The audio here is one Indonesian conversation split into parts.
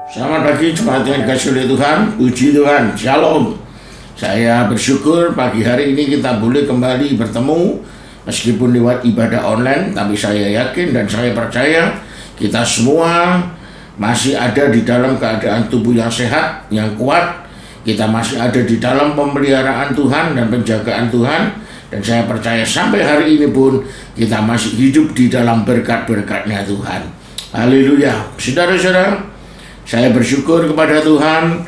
Selamat pagi jemaat yang dikasihi oleh Tuhan, puji Tuhan, Shalom. Saya bersyukur pagi hari ini kita boleh kembali bertemu meskipun lewat ibadah online, tapi saya yakin dan saya percaya kita semua masih ada di dalam keadaan tubuh yang sehat, yang kuat. Kita masih ada di dalam pemeliharaan Tuhan dan penjagaan Tuhan, dan saya percaya sampai hari ini pun kita masih hidup di dalam berkat-berkatnya Tuhan. Haleluya. Saudara-saudara, saya bersyukur kepada Tuhan,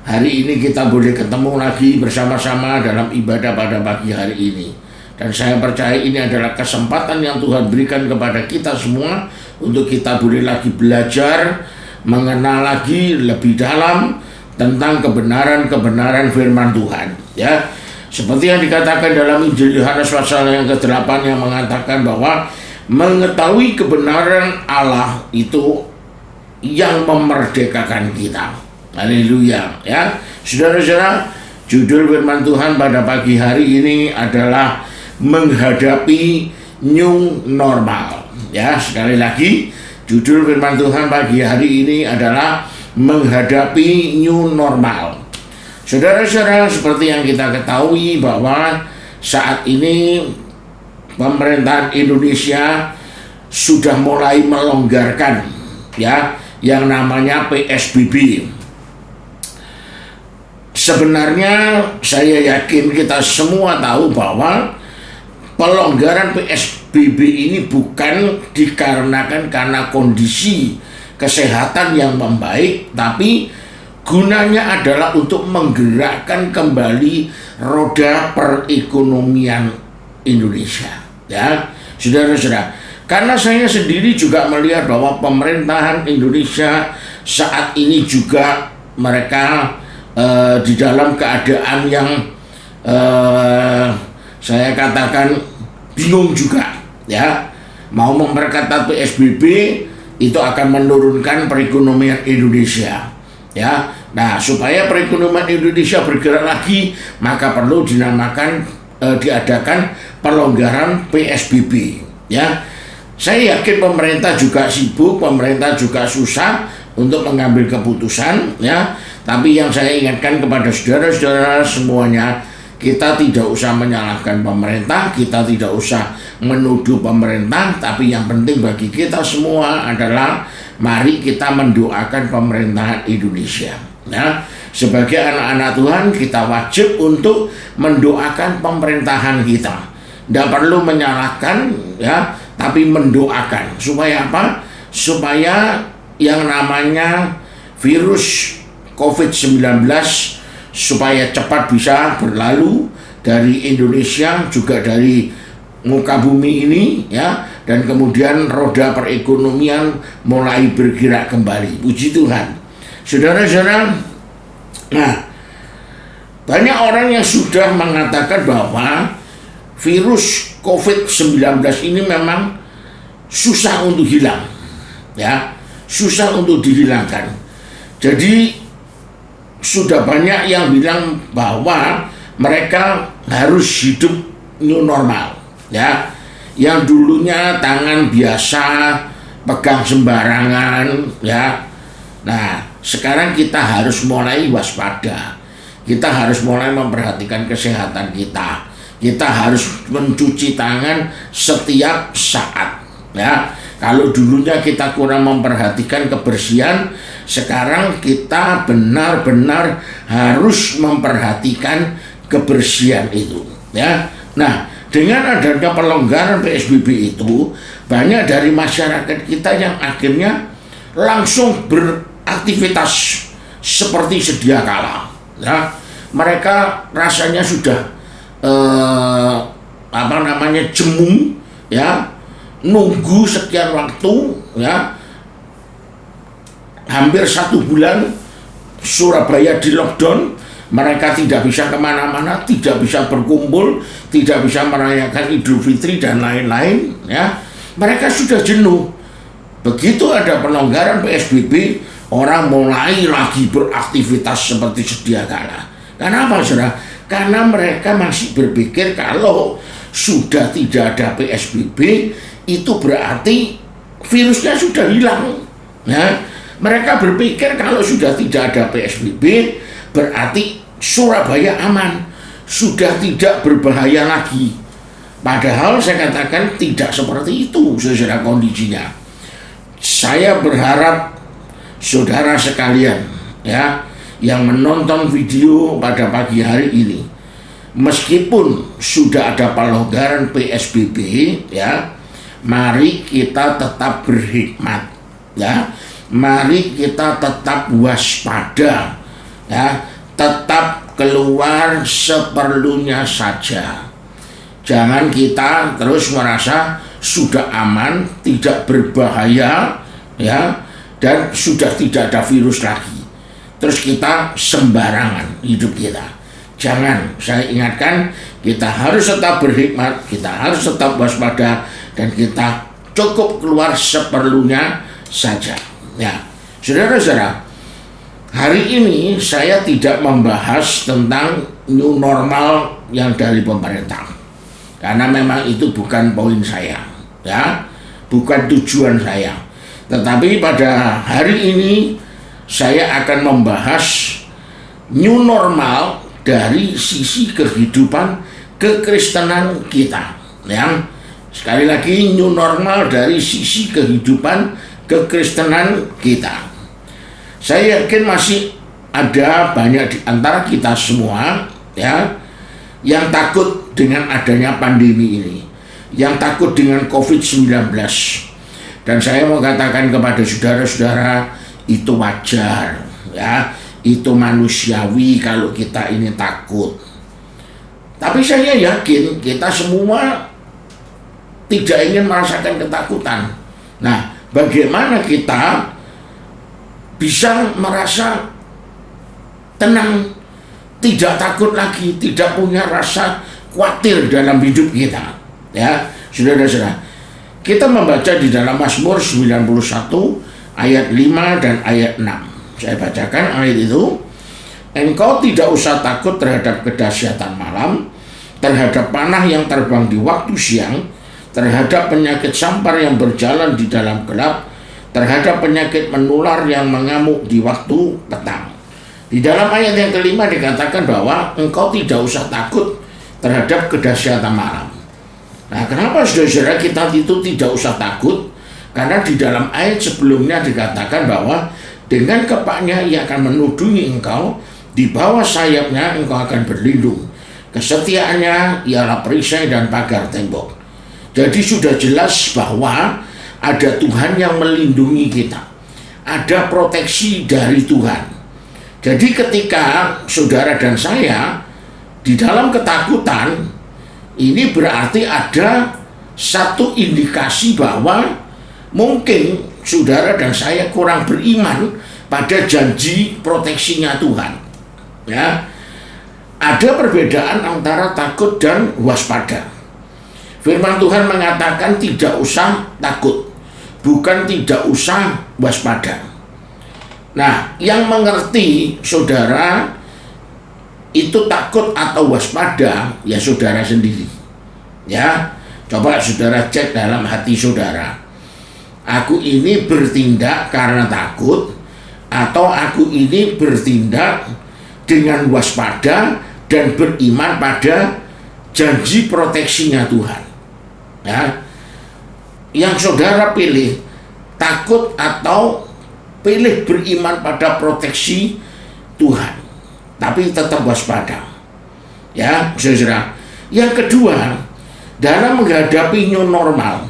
hari ini kita boleh ketemu lagi bersama-sama dalam ibadah pada pagi hari ini. Dan saya percaya ini adalah kesempatan yang Tuhan berikan kepada kita semua untuk kita boleh lagi belajar, mengenal lagi lebih dalam tentang kebenaran-kebenaran firman Tuhan. Ya, seperti yang dikatakan dalam Injil Yohanes pasal yang ke-8 yang mengatakan bahwa mengetahui kebenaran Allah itu yang memerdekakan kita. Haleluya. Ya, saudara-saudara, judul firman Tuhan pada pagi hari ini adalah menghadapi new normal. Ya, sekali lagi, judul firman Tuhan pagi hari ini adalah menghadapi new normal. Saudara-saudara, seperti yang kita ketahui bahwa saat ini pemerintahan Indonesia sudah mulai melonggarkan, ya, yang namanya PSBB. Sebenarnya saya yakin kita semua tahu bahwa pelonggaran PSBB ini bukan dikarenakan karena kondisi kesehatan yang membaik, tapi gunanya adalah untuk menggerakkan kembali roda perekonomian Indonesia. Ya, saudara-saudara, karena saya sendiri juga melihat bahwa pemerintahan Indonesia saat ini juga mereka di dalam keadaan yang saya katakan bingung juga, ya. Mau memperketat PSBB itu akan menurunkan perekonomian Indonesia, ya. Nah, supaya perekonomian Indonesia bergerak lagi, maka perlu diadakan pelonggaran PSBB, ya. Saya yakin pemerintah juga sibuk, pemerintah juga susah untuk mengambil keputusan, ya. Tapi yang saya ingatkan kepada saudara-saudara semuanya, kita tidak usah menyalahkan pemerintah, kita tidak usah menuduh pemerintah, tapi yang penting bagi kita semua adalah mari kita mendoakan pemerintahan Indonesia. Ya, sebagai anak-anak Tuhan kita wajib untuk mendoakan pemerintahan kita. Tidak perlu menyalahkan, ya, tapi mendoakan. Supaya apa? Supaya yang namanya virus COVID-19 supaya cepat bisa berlalu dari Indonesia, juga dari muka bumi ini, ya, dan kemudian roda perekonomian mulai bergerak kembali. Puji Tuhan. Saudara-saudara, nah, banyak orang yang sudah mengatakan bahwa virus COVID-19 ini memang susah untuk hilang, ya, susah untuk dihilangkan. Jadi sudah banyak yang bilang bahwa mereka harus hidup new normal, ya, yang dulunya tangan biasa pegang sembarangan, ya. Nah, sekarang kita harus mulai waspada, kita harus mulai memperhatikan kesehatan kita. Kita harus mencuci tangan setiap saat, ya. Kalau dulunya kita kurang memperhatikan kebersihan, sekarang kita benar-benar harus memperhatikan kebersihan itu, ya. Nah, dengan adanya pelonggaran PSBB itu, banyak dari masyarakat kita yang akhirnya langsung beraktivitas seperti sedia kala, ya. Mereka rasanya sudah jemu, ya, nunggu sekian waktu, ya, hampir 1 bulan Surabaya di lockdown. Mereka tidak bisa kemana-mana, tidak bisa berkumpul, tidak bisa merayakan Idul Fitri dan lain-lain, ya. Mereka sudah jenuh. Begitu ada pelonggaran PSBB, orang mulai lagi beraktivitas seperti sedia kala. Kenapa, saudara? Karena mereka masih berpikir kalau sudah tidak ada PSBB itu berarti virusnya sudah hilang, ya. Mereka berpikir kalau sudah tidak ada PSBB berarti Surabaya aman, sudah tidak berbahaya lagi. Padahal saya katakan tidak seperti itu, saudara, kondisinya. Saya berharap saudara sekalian ya yang menonton video pada pagi hari ini, meskipun sudah ada pelonggaran PSBB ya, mari kita tetap berhikmat ya. Mari kita tetap waspada ya, tetap keluar seperlunya saja. Jangan kita terus merasa sudah aman, tidak berbahaya ya, dan sudah tidak ada virus lagi. Terus kita sembarangan hidup kita. Jangan, saya ingatkan, kita harus tetap berhikmat, kita harus tetap waspada, dan kita cukup keluar seperlunya saja. Ya, saudara-saudara, hari ini saya tidak membahas tentang new normal yang dari pemerintah, karena memang itu bukan poin saya, ya, bukan tujuan saya. Tetapi pada hari ini saya akan membahas new normal dari sisi kehidupan kekristenan kita. Yang sekali lagi, new normal dari sisi kehidupan kekristenan kita. Saya yakin masih ada banyak di antara kita semua ya yang takut dengan adanya pandemi ini, yang takut dengan COVID-19. Dan saya mau katakan kepada saudara-saudara, itu wajar ya, itu manusiawi kalau kita ini takut. Tapi saya yakin kita semua tidak ingin merasakan ketakutan. Nah, bagaimana kita bisa merasa tenang, tidak takut lagi, tidak punya rasa khawatir dalam hidup kita? Ya, saudara-saudara, kita membaca di dalam Mazmur 91 ayat 5 dan ayat 6. Saya bacakan ayat itu. Engkau tidak usah takut terhadap kedahsyatan malam, terhadap panah yang terbang di waktu siang, terhadap penyakit sampar yang berjalan di dalam gelap, terhadap penyakit menular yang mengamuk di waktu petang. Di dalam ayat yang kelima dikatakan bahwa engkau tidak usah takut terhadap kedahsyatan malam. Nah, kenapa saudara-saudara kita itu tidak usah takut? Karena di dalam ayat sebelumnya dikatakan bahwa dengan kepaknya ia akan menudungi engkau, di bawah sayapnya engkau akan berlindung. Kesetiaannya ialah perisai dan pagar tembok. Jadi sudah jelas bahwa ada Tuhan yang melindungi kita, ada proteksi dari Tuhan. Jadi ketika saudara dan saya di dalam ketakutan, ini berarti ada satu indikasi bahwa mungkin saudara dan saya kurang beriman pada janji proteksinya Tuhan. Ya, ada perbedaan antara takut dan waspada. Firman Tuhan mengatakan tidak usah takut, bukan tidak usah waspada. Nah, yang mengerti saudara itu takut atau waspada ya saudara sendiri. Ya, coba saudara cek dalam hati saudara. Aku ini bertindak karena takut atau aku ini bertindak dengan waspada dan beriman pada janji proteksinya Tuhan. Ya, yang saudara pilih takut atau pilih beriman pada proteksi Tuhan, tapi tetap waspada. Ya, saudara. Yang kedua, dalam menghadapi new normal,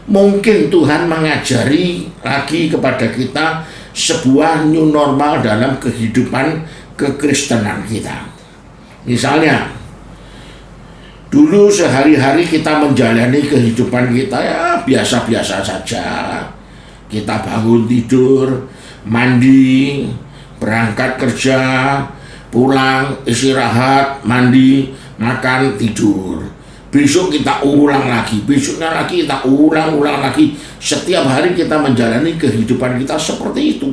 mungkin Tuhan mengajari lagi kepada kita sebuah new normal dalam kehidupan kekristenan kita. Misalnya, dulu sehari-hari kita menjalani kehidupan kita ya biasa-biasa saja. Kita bangun tidur, mandi, berangkat kerja, pulang, istirahat, mandi, makan, tidur. Besok kita ulang lagi, besoknya lagi kita ulang lagi. Setiap hari kita menjalani kehidupan kita seperti itu,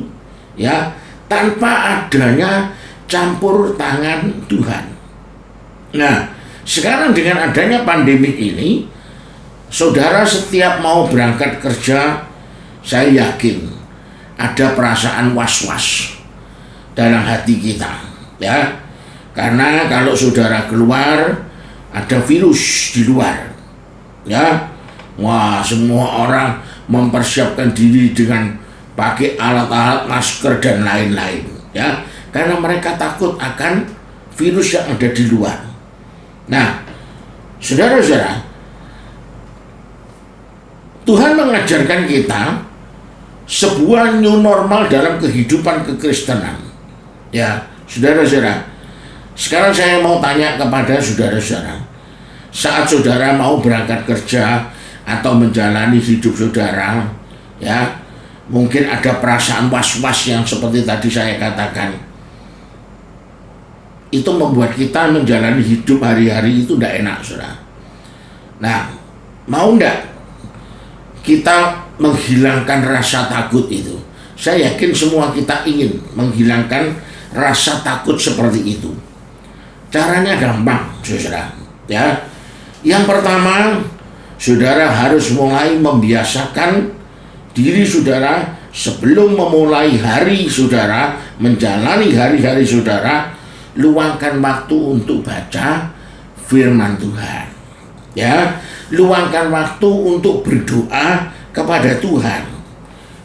ya, tanpa adanya campur tangan Tuhan. Nah, sekarang dengan adanya pandemi ini, saudara setiap mau berangkat kerja, saya yakin ada perasaan was-was dalam hati kita, ya. Karena kalau saudara keluar, ada virus di luar, ya. Wah, semua orang mempersiapkan diri dengan pakai alat-alat, masker dan lain-lain, ya. Karena mereka takut akan virus yang ada di luar. Nah, saudara-saudara, Tuhan mengajarkan kita sebuah new normal dalam kehidupan kekristenan. Ya, saudara-saudara, sekarang saya mau tanya kepada saudara-saudara, saat saudara mau berangkat kerja atau menjalani hidup saudara, ya, mungkin ada perasaan was-was yang seperti tadi saya katakan. Itu membuat kita menjalani hidup hari-hari itu tidak enak, saudara. Nah, mau enggak kita menghilangkan rasa takut itu? Saya yakin semua kita ingin menghilangkan rasa takut seperti itu. Caranya gampang, saudara. Ya, yang pertama, saudara harus mulai membiasakan diri saudara sebelum memulai hari saudara, menjalani hari-hari saudara, luangkan waktu untuk baca firman Tuhan. Ya, luangkan waktu untuk berdoa kepada Tuhan.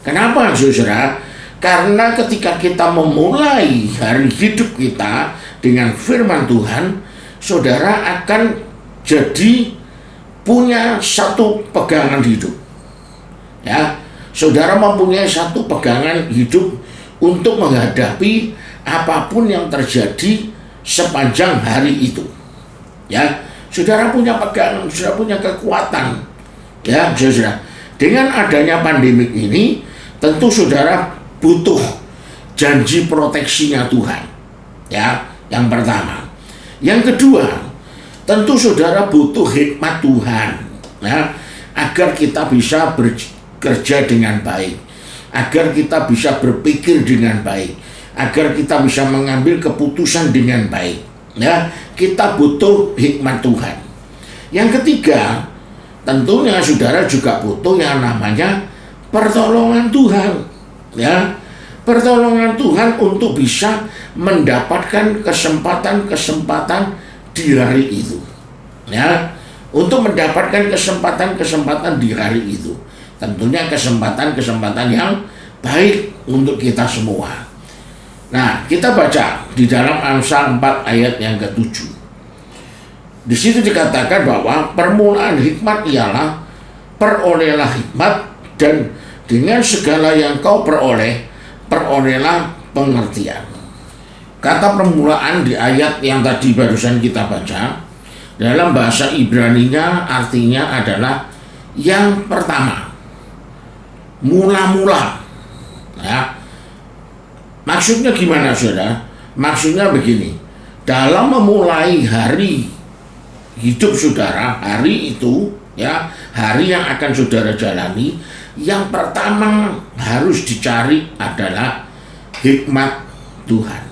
Kenapa, saudara? Karena ketika kita memulai hari hidup kita dengan firman Tuhan, saudara akan jadi punya satu pegangan hidup. Ya, saudara mempunyai satu pegangan hidup untuk menghadapi apapun yang terjadi sepanjang hari itu. Ya, saudara punya pegangan, saudara punya kekuatan. Ya, saudara. Dengan adanya pandemik ini, tentu saudara butuh janji proteksinya Tuhan. Ya, yang pertama. Yang kedua, tentu saudara butuh hikmat Tuhan, ya, agar kita bisa bekerja dengan baik, agar kita bisa berpikir dengan baik, agar kita bisa mengambil keputusan dengan baik. Ya, kita butuh hikmat Tuhan. Yang ketiga, tentunya saudara juga butuh yang namanya pertolongan Tuhan. Ya, pertolongan Tuhan untuk bisa mendapatkan kesempatan-kesempatan di hari itu. Ya, untuk mendapatkan kesempatan-kesempatan di hari itu. Tentunya kesempatan-kesempatan yang baik untuk kita semua. Nah, kita baca di dalam Amsal 4 ayat yang ke-7. Di situ dikatakan bahwa permulaan hikmat ialah perolehlah hikmat, dan dengan segala yang kau peroleh, perolehlah pengertian. Kata permulaan di ayat yang tadi barusan kita baca, dalam bahasa Ibrani-nya artinya adalah yang pertama, mula-mula. Ya. Maksudnya gimana, saudara? Maksudnya begini, dalam memulai hari hidup saudara, hari itu, ya, hari yang akan saudara jalani, yang pertama harus dicari adalah hikmat Tuhan.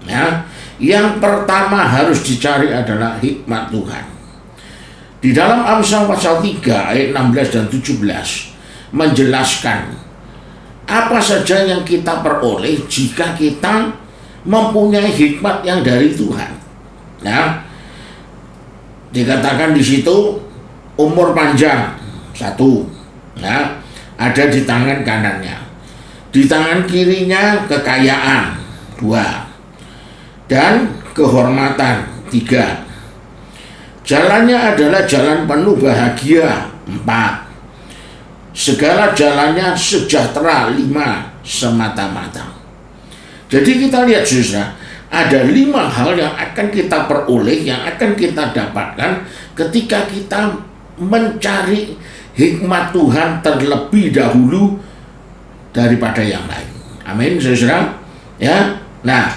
Ya, yang pertama harus dicari adalah hikmat Tuhan. Di dalam Amsal pasal 3 ayat 16 dan 17 menjelaskan apa saja yang kita peroleh jika kita mempunyai hikmat yang dari Tuhan. Ya, dikatakan di situ umur panjang, satu, ya, ada di tangan kanannya. Di tangan kirinya kekayaan, dua, dan kehormatan, tiga. Jalannya adalah jalan penuh bahagia, empat. Segala jalannya sejahtera, lima, semata-mata. Jadi kita lihat, saudara, ada 5 hal yang akan kita peroleh, yang akan kita dapatkan ketika kita mencari hikmat Tuhan terlebih dahulu daripada yang lain. Amin, saudara. Ya. Nah,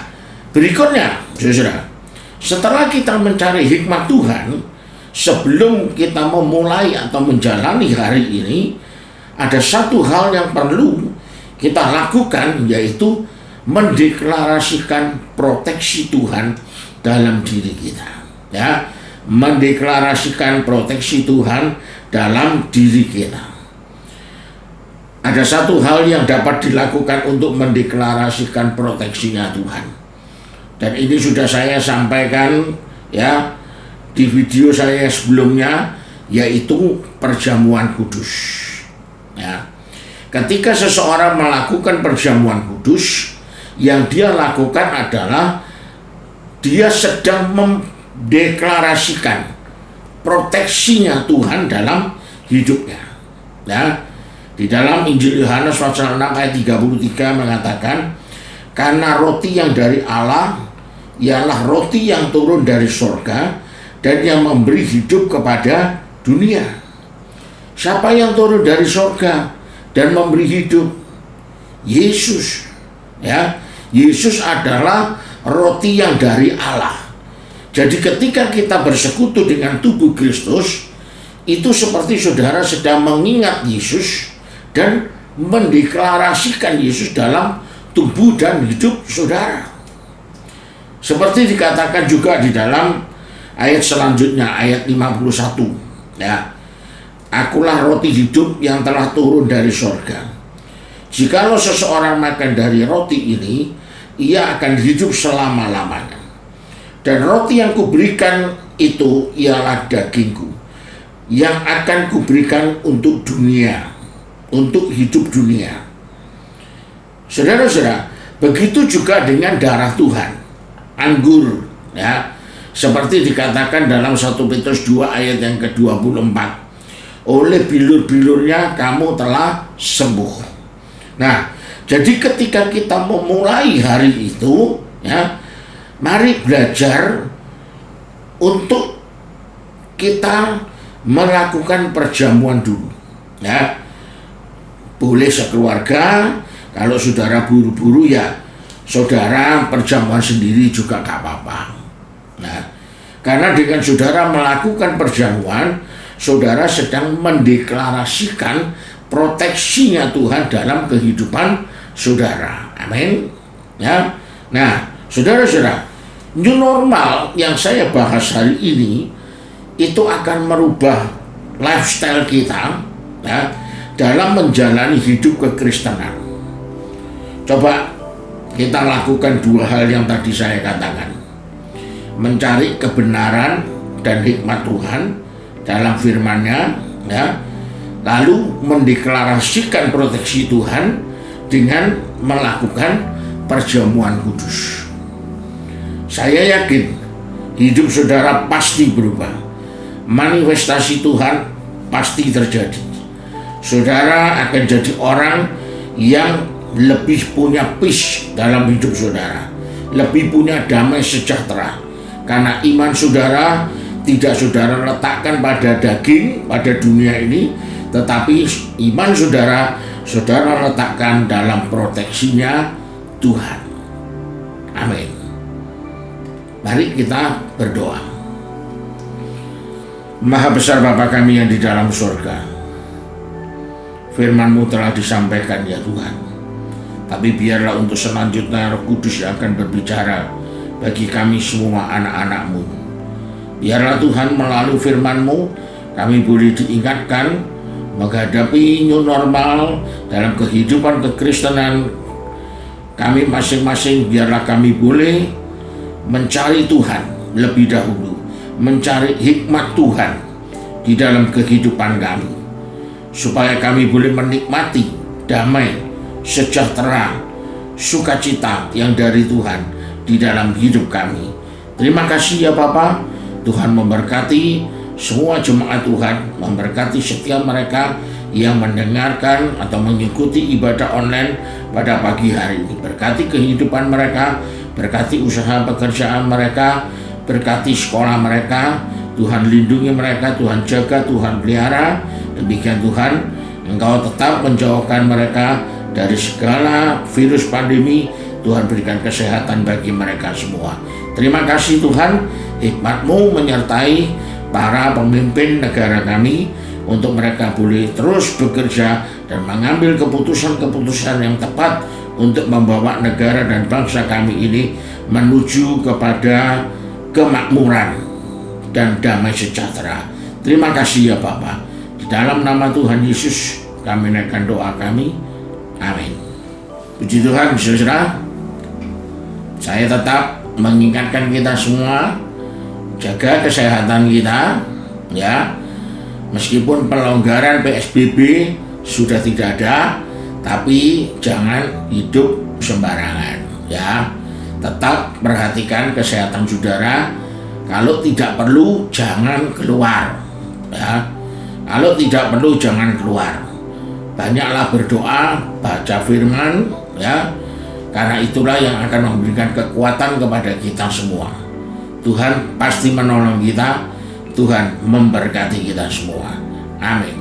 berikutnya, saudara, setelah kita mencari hikmat Tuhan, sebelum kita memulai atau menjalani hari ini, ada satu hal yang perlu kita lakukan, yaitu mendeklarasikan proteksi Tuhan dalam diri kita. Ya, mendeklarasikan proteksi Tuhan dalam diri kita. ada satu hal yang dapat dilakukan untuk mendeklarasikan proteksinya Tuhan. Dan ini sudah saya sampaikan ya di video saya sebelumnya, yaitu perjamuan kudus. Ya. Ketika seseorang melakukan perjamuan kudus, yang dia lakukan adalah dia sedang mendeklarasikan proteksinya Tuhan dalam hidupnya. Ya. Di dalam Injil Yohanes pasal 6 ayat 33 mengatakan, karena roti yang dari Allah ialah roti yang turun dari surga dan yang memberi hidup kepada dunia. Siapa yang turun dari surga dan memberi hidup? Yesus. Ya, Yesus adalah roti yang dari Allah. Jadi ketika kita bersekutu dengan tubuh Kristus, itu seperti saudara sedang mengingat Yesus dan mendeklarasikan Yesus dalam tubuh dan hidup saudara. Seperti dikatakan juga di dalam ayat selanjutnya, ayat 51. Ya, akulah roti hidup yang telah turun dari surga. Jikalau seseorang makan dari roti ini, ia akan hidup selama-lamanya. Dan roti yang kuberikan itu ialah dagingku, yang akan kuberikan untuk dunia, untuk hidup dunia. Saudara-saudara, begitu juga dengan darah Tuhan, anggur, ya, seperti dikatakan dalam 1 Petrus 2 ayat yang ke-24, oleh bilur-bilurnya kamu telah sembuh. Nah, jadi ketika kita memulai hari itu, ya, mari belajar untuk kita melakukan perjamuan dulu, ya. Boleh sekeluarga, kalau saudara buru-buru ya saudara perjamuan sendiri juga gak apa-apa. Nah, karena dengan saudara melakukan perjamuan, saudara sedang mendeklarasikan proteksinya Tuhan dalam kehidupan saudara. Amin. Ya. Nah, saudara-saudara, new normal yang saya bahas hari ini itu akan merubah lifestyle kita, ya, dalam menjalani hidup kekristenan. Coba kita lakukan dua hal yang tadi saya katakan. Mencari kebenaran dan hikmat Tuhan dalam firman-Nya, ya. Lalu mendeklarasikan proteksi Tuhan dengan melakukan perjamuan kudus. Saya yakin hidup saudara pasti berubah. Manifestasi Tuhan pasti terjadi. Saudara akan jadi orang yang lebih punya peace dalam hidup saudara, lebih punya damai sejahtera, karena iman saudara tidak saudara letakkan pada daging, pada dunia ini, tetapi iman saudara letakkan dalam proteksinya Tuhan. Amin. Mari kita berdoa. Maha besar Bapa kami yang di dalam surga, firman-Mu telah disampaikan ya Tuhan. Tapi biarlah untuk selanjutnya Roh Kudus yang akan berbicara bagi kami semua anak-anak-Mu. Biarlah Tuhan melalui firman-Mu kami boleh diingatkan menghadapi new normal dalam kehidupan kekristenan kami masing-masing. Biarlah kami boleh mencari Tuhan lebih dahulu, mencari hikmat Tuhan di dalam kehidupan kami, supaya kami boleh menikmati damai, sejahtera, sukacita yang dari Tuhan di dalam hidup kami. Terima kasih ya Bapa. Tuhan memberkati semua jemaat Tuhan, memberkati setiap mereka yang mendengarkan atau mengikuti ibadah online pada pagi hari ini. Berkati kehidupan mereka, berkati usaha pekerjaan mereka, berkati sekolah mereka. Tuhan lindungi mereka, Tuhan jaga, Tuhan pelihara. Demikian Tuhan, Engkau tetap menjauhkan mereka dari segala virus pandemi. Tuhan berikan kesehatan bagi mereka semua. Terima kasih Tuhan, hikmat-Mu menyertai para pemimpin negara kami untuk mereka boleh terus bekerja dan mengambil keputusan-keputusan yang tepat untuk membawa negara dan bangsa kami ini menuju kepada kemakmuran dan damai sejahtera. Terima kasih ya Bapa. Di dalam nama Tuhan Yesus kami naikkan doa kami. Amin. Puji Tuhan, saudara. Saya tetap mengingatkan kita semua, jaga kesehatan kita, ya. Meskipun pelonggaran PSBB sudah tidak ada, tapi jangan hidup sembarangan, ya. Tetap perhatikan kesehatan saudara. Kalau tidak perlu, jangan keluar, ya. Kalau tidak perlu, jangan keluar. Banyaklah berdoa, baca firman, ya. Karena itulah yang akan memberikan kekuatan kepada kita semua. Tuhan pasti menolong kita. Tuhan memberkati kita semua. Amin.